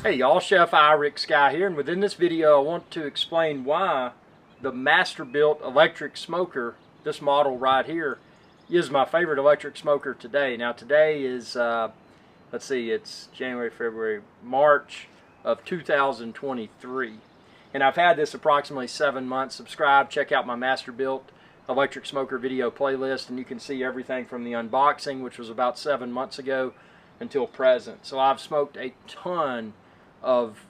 Hey y'all, Chef IrixGuy here, and within this video I want to explain why the Masterbuilt electric smoker, this model right here, is my favorite electric smoker today. Now today is, let's see, it's January, February, March of 2023. And I've had this approximately 7 months. Subscribe, check out my Masterbuilt electric smoker video playlist, and you can see everything from the unboxing, which was about 7 months ago, until present. So I've smoked a ton of,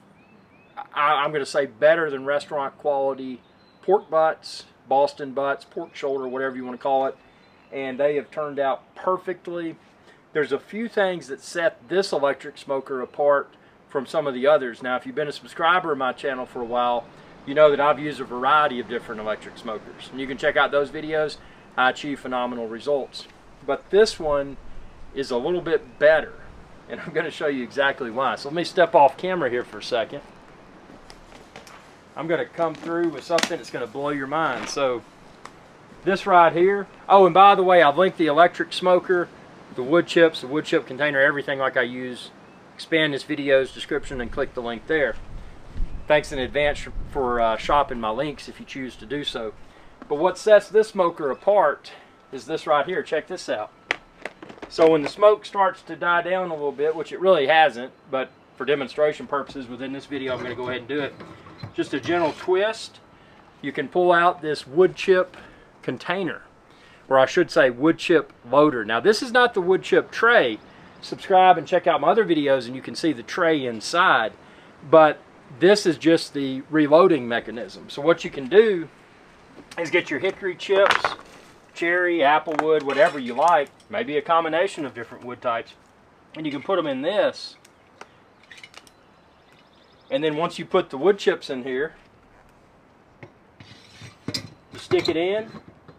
I'm going to say, better than restaurant quality pork butts, Boston butts, pork shoulder, whatever you want to call it, and they have turned out perfectly. There's a few things that set this electric smoker apart from some of the others. Now, if you've been a subscriber of my channel for a while, you know that I've used a variety of different electric smokers, and you can check out those videos. I achieve phenomenal results, but this one is a little bit better, and I'm going to show you exactly why. So let me step off camera here for a second. I'm going to come through with something that's going to blow your mind. So this right here, oh, and by the way, I've linked the electric smoker, the wood chips, the wood chip container, everything like I use. Expand this video's description and click the link there. Thanks in advance for shopping my links if you choose to do so. But what sets this smoker apart is this right here. Check this out. So when the smoke starts to die down a little bit, which it really hasn't, but for demonstration purposes within this video I'm going to go ahead and do it, just a gentle twist, you can pull out this wood chip container, or I should say wood chip loader. Now this is not the wood chip tray. Subscribe and check out my other videos and you can see the tray inside, but this is just the reloading mechanism. So what you can do is get your hickory chips, cherry, applewood, whatever you like, maybe a combination of different wood types, and you can put them in this. And then once you put the wood chips in here, you stick it in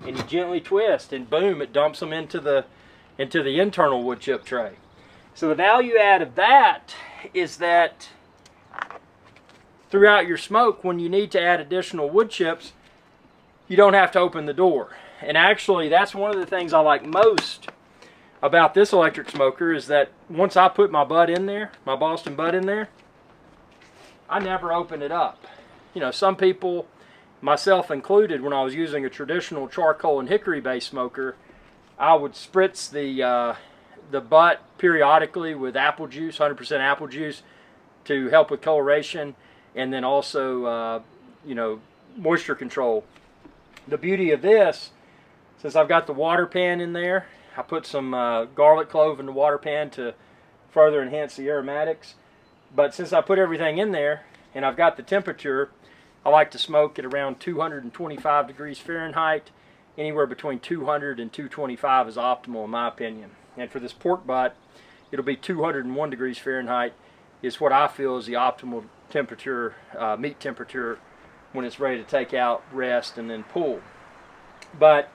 and you gently twist, and boom, it dumps them into the internal wood chip tray. So the value add of that is that throughout your smoke, when you need to add additional wood chips, you don't have to open the door. And actually, that's one of the things I like most about this electric smoker, is that once I put my butt in there, my Boston butt in there, I never open it up. You know, some people, myself included, when I was using a traditional charcoal and hickory based smoker, I would spritz the butt periodically with apple juice, 100% apple juice, to help with coloration, and then also, you know, moisture control. The beauty of this, since I've got the water pan in there, I put some garlic clove in the water pan to further enhance the aromatics. But since I put everything in there and I've got the temperature, I like to smoke at around 225 degrees Fahrenheit. Anywhere between 200 and 225 is optimal in my opinion. And for this pork butt, it'll be 201 degrees Fahrenheit is what I feel is the optimal temperature, meat temperature, when it's ready to take out, rest, and then pull. But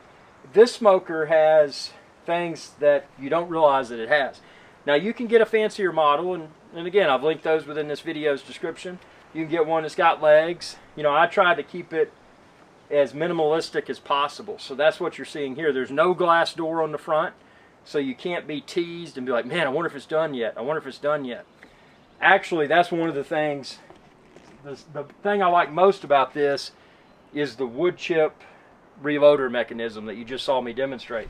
this smoker has things that you don't realize that it has. Now you can get a fancier model, and again, I've linked those within this video's description. You can get one that's got legs. You know, I try to keep it as minimalistic as possible. So that's what you're seeing here. There's no glass door on the front, so you can't be teased and be like, man, I wonder if it's done yet. I wonder if it's done yet. Actually, that's one of the things, the thing I like most about this is the wood chip reloader mechanism that you just saw me demonstrate.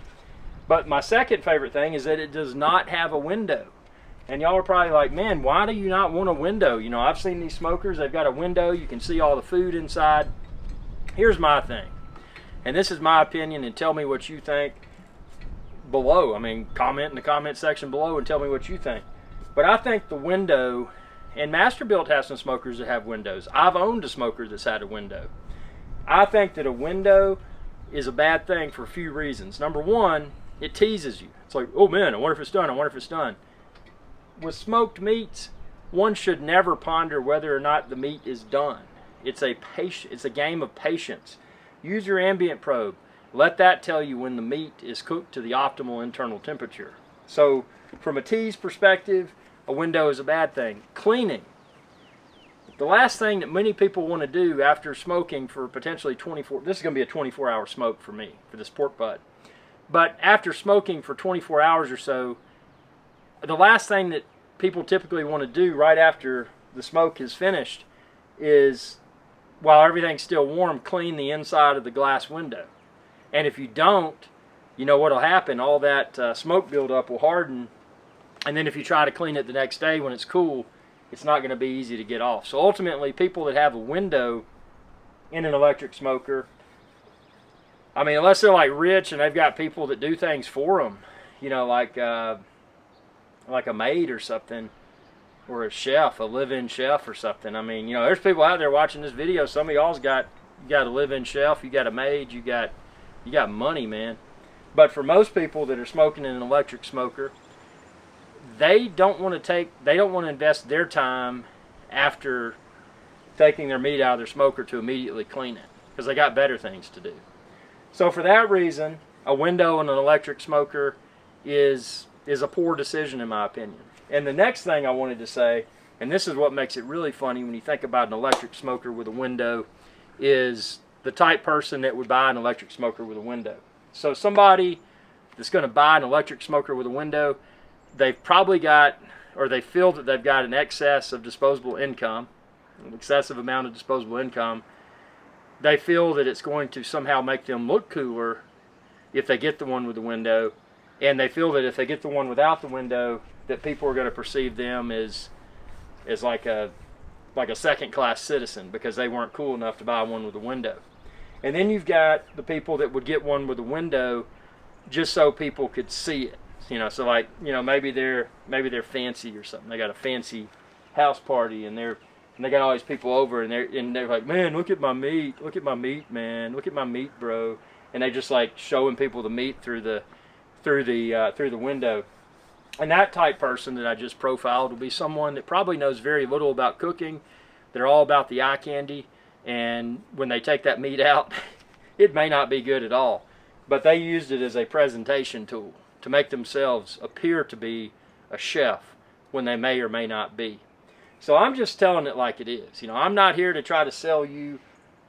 But my second favorite thing is that it does not have a window. And y'all are probably like, man, why do you not want a window? You know, I've seen these smokers, they've got a window, you can see all the food inside. Here's my thing, and this is my opinion, and tell me what you think below. I mean, comment in the comment section below and tell me what you think. But I think the window, and Masterbuilt has some smokers that have windows. I've owned a smoker that's had a window. I think that a window is a bad thing for a few reasons. Number one, it teases you. It's like, oh man, I wonder if it's done, I wonder if it's done. With smoked meats, one should never ponder whether or not the meat is done. It's a game of patience. Use your ambient probe. Let that tell you when the meat is cooked to the optimal internal temperature. So from a tease perspective, a window is a bad thing. Cleaning. The last thing that many people want to do after smoking for potentially 24, this is going to be a 24-hour smoke for me, for this pork butt. But after smoking for 24 hours or so, the last thing that people typically want to do right after the smoke is finished is, while everything's still warm, clean the inside of the glass window. And if you don't, you know what'll happen? All that smoke buildup will harden, and then if you try to clean it the next day when it's cool, it's not going to be easy to get off. So ultimately, people that have a window in an electric smoker, I mean, unless they're like rich and they've got people that do things for them, you know, like a maid or something, or a chef, a live-in chef or something. I mean, you know, there's people out there watching this video. Some of y'all's got, you got a live-in chef, you got a maid, you got money, man. But for most people that are smoking in an electric smoker, they don't want to invest their time after taking their meat out of their smoker to immediately clean it, because they got better things to do. So for that reason, a window in an electric smoker is a poor decision in my opinion. And the next thing I wanted to say, and this is what makes it really funny when you think about an electric smoker with a window, is the type person that would buy an electric smoker with a window. So somebody that's going to buy an electric smoker with a window, they've probably got, or they feel that they've got an excess of disposable income, an excessive amount of disposable income. They feel that it's going to somehow make them look cooler if they get the one with the window, and they feel that if they get the one without the window, that people are going to perceive them as like a second-class citizen because they weren't cool enough to buy one with a window. And then you've got the people that would get one with a window just so people could see it. You know, so like, you know, maybe they're fancy or something. They got a fancy house party and they got all these people over and they're like, man, look at my meat, man, look at my meat, bro. And they just like showing people the meat through the window. And that type person that I just profiled will be someone that probably knows very little about cooking. They're all about the eye candy, and when they take that meat out, it may not be good at all. But they used it as a presentation tool to make themselves appear to be a chef when they may or may not be. So I'm just telling it like it is. You know, I'm not here to try to sell you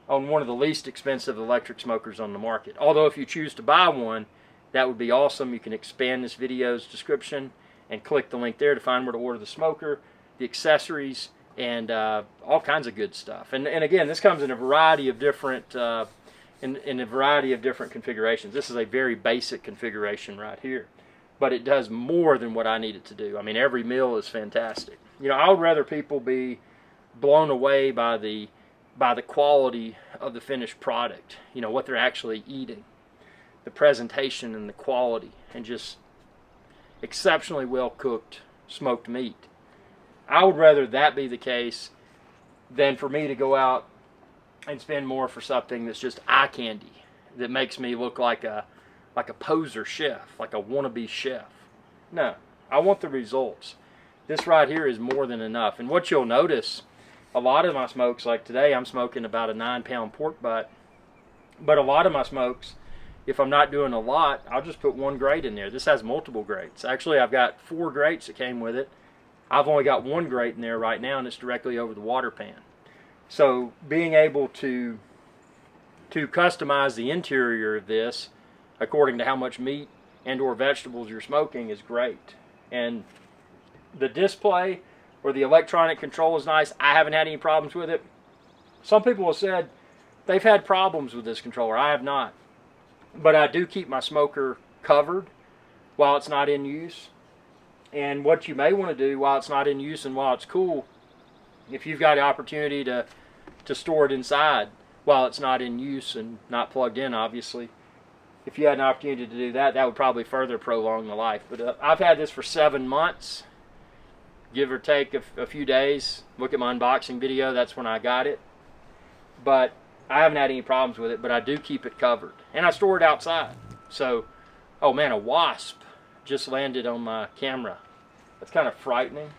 on one of the least expensive electric smokers on the market. Although if you choose to buy one, that would be awesome. You can expand this video's description and click the link there to find where to order the smoker, the accessories, and all kinds of good stuff. And again, this comes in a variety of different in a variety of different configurations. This is a very basic configuration right here, but it does more than what I need it to do. I mean, every meal is fantastic. You know, I would rather people be blown away by the quality of the finished product. You know, what they're actually eating, the presentation and the quality, and just exceptionally well cooked smoked meat. I would rather that be the case than for me to go out and spend more for something that's just eye candy, that makes me look like a poser chef, like a wannabe chef. No, I want the results. This right here is more than enough. And what you'll notice, a lot of my smokes, like today I'm smoking about a 9-pound pork butt, but a lot of my smokes, if I'm not doing a lot, I'll just put one grate in there. This has multiple grates. Actually, I've got 4 grates that came with it. I've only got 1 grate in there right now, and it's directly over the water pan. So being able to customize the interior of this according to how much meat and or vegetables you're smoking is great. And the display or the electronic control is nice. I haven't had any problems with it. Some people have said they've had problems with this controller. I have not. But I do keep my smoker covered while it's not in use. And what you may want to do while it's not in use and while it's cool, if you've got the opportunity to store it inside while it's not in use and not plugged in, obviously, if you had an opportunity to do that, that would probably further prolong the life. But I've had this for 7 months, give or take a few days. Look at my unboxing video, that's when I got it. But I haven't had any problems with it, but I do keep it covered. And I store it outside. So, oh man, a wasp just landed on my camera. That's kind of frightening.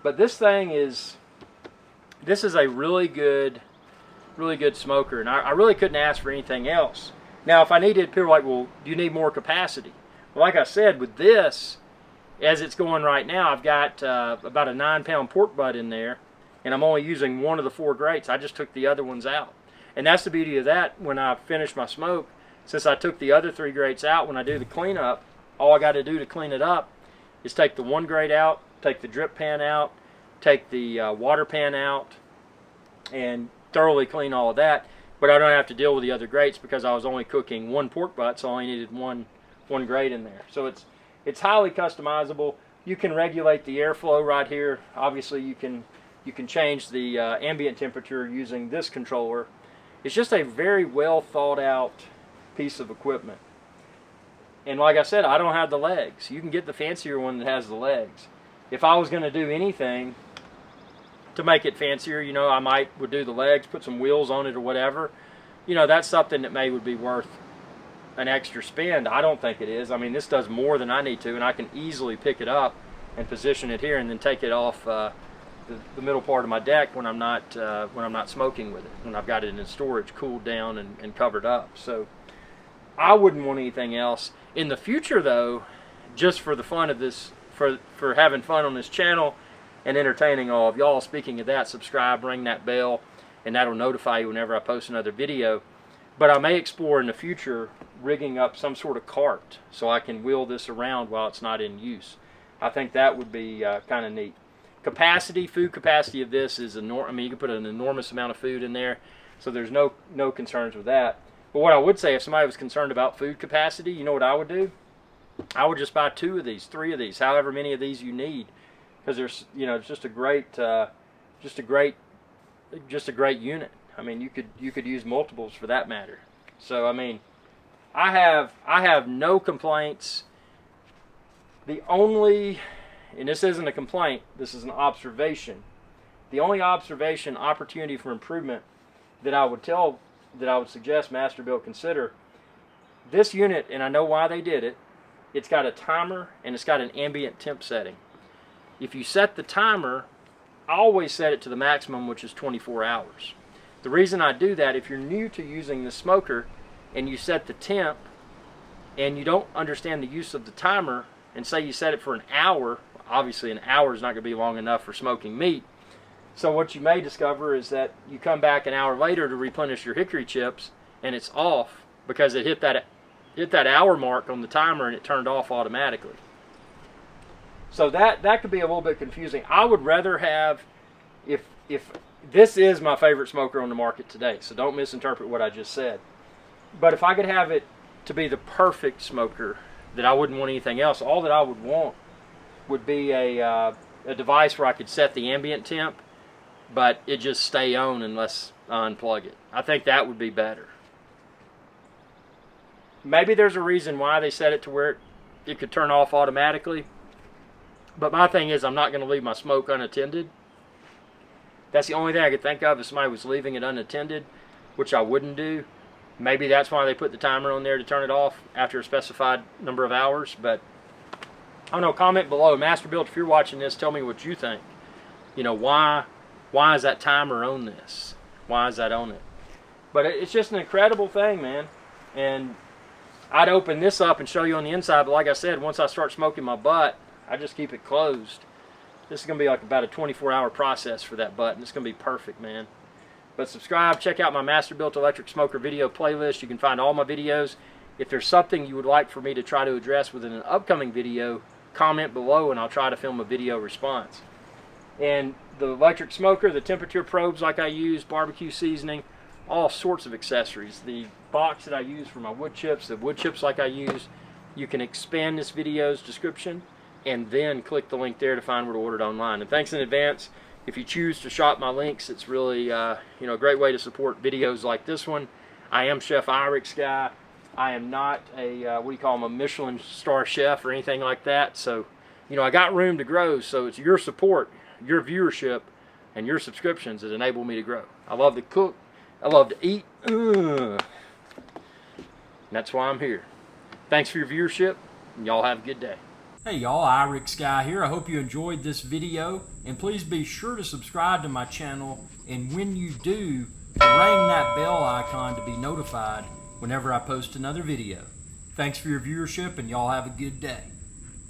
But this thing is, this is a really good smoker, and I really couldn't ask for anything else. Now, if I needed, people are like, well, do you need more capacity? Well, like I said, with this, as it's going right now, I've got about a 9-pound pork butt in there, and I'm only using 1 of the 4 grates. I just took the other ones out. And that's the beauty of that. When I finish my smoke, since I took the other 3 grates out, when I do the cleanup, all I got to do to clean it up is take the 1 grate out, take the drip pan out, take the water pan out and thoroughly clean all of that, but I don't have to deal with the other grates because I was only cooking one pork butt, so I only needed one grate in there. So it's highly customizable. You can regulate the airflow right here. Obviously you can change the ambient temperature using this controller. It's just a very well thought out piece of equipment. And like I said, I don't have the legs. You can get the fancier one that has the legs. If I was going to do anything to make it fancier, you know, I would do the legs, put some wheels on it or whatever. You know, that's something that would be worth an extra spend. I don't think it is. I mean, this does more than I need to, and I can easily pick it up and position it here and then take it off the middle part of my deck when I'm not smoking with it, when I've got it in storage, cooled down and covered up. So I wouldn't want anything else. In the future though, just for the fun of this, for having fun on this channel and entertaining all of y'all, speaking of that, subscribe, ring that bell, and that'll notify you whenever I post another video. But I may explore in the future rigging up some sort of cart so I can wheel this around while it's not in use. I think that would be kind of neat. Food capacity of this is enormous. I mean, you can put an enormous amount of food in there, so there's no concerns with that. But what I would say, if somebody was concerned about food capacity, you know what I would do? I would just buy 2 of these, 3 of these, however many of these you need, because there's, you know, it's just a great unit. I mean, you could use multiples for that matter. So I mean, I have no complaints. The only, and this isn't a complaint, this is an observation. The only opportunity for improvement that I would suggest Masterbuilt consider, this unit, and I know why they did it, it's got a timer and it's got an ambient temp setting. If you set the timer, I always set it to the maximum, which is 24 hours. The reason I do that, if you're new to using the smoker and you set the temp and you don't understand the use of the timer, and say you set it for an hour, obviously an hour is not going to be long enough for smoking meat. So what you may discover is that you come back an hour later to replenish your hickory chips and it's off because it hit that hour mark on the timer and it turned off automatically. So that could be a little bit confusing. I would rather have, if this is my favorite smoker on the market today, so don't misinterpret what I just said. But if I could have it to be the perfect smoker, that I wouldn't want anything else, all that I would want would be a device where I could set the ambient temp, but it just stay on unless I unplug it. I think that would be better. Maybe there's a reason why they set it to where it could turn off automatically. But my thing is, I'm not going to leave my smoke unattended. That's the only thing I could think of if somebody was leaving it unattended, which I wouldn't do. Maybe that's why they put the timer on there to turn it off after a specified number of hours. But I don't know, comment below. Masterbuilt, if you're watching this, tell me what you think. You know, why is that timer on this? Why is that on it? But it's just an incredible thing, man. And I'd open this up and show you on the inside, but like I said, once I start smoking my butt, I just keep it closed. This is going to be like about a 24-hour process for that butt, and it's going to be perfect, man. But subscribe, check out my Masterbuilt electric smoker video playlist. You can find all my videos. If there's something you would like for me to try to address within an upcoming video, comment below and I'll try to film a video response. And the electric smoker, the temperature probes like I use, barbecue seasoning, all sorts of accessories. The box that I use for my wood chips, the wood chips like I use, you can expand this video's description and then click the link there to find where to order it online. And thanks in advance. If you choose to shop my links, it's really you know, a great way to support videos like this one. I am Chef IrixGuy. I am not a what do you call them, a Michelin star chef or anything like that. So, you know, I got room to grow. So it's your support, your viewership, and your subscriptions that enable me to grow. I love to cook. I love to eat. And that's why I'm here. Thanks for your viewership, and y'all have a good day. Hey y'all, IrixGuy here. I hope you enjoyed this video, and please be sure to subscribe to my channel, and when you do, ring that bell icon to be notified whenever I post another video. Thanks for your viewership, and y'all have a good day.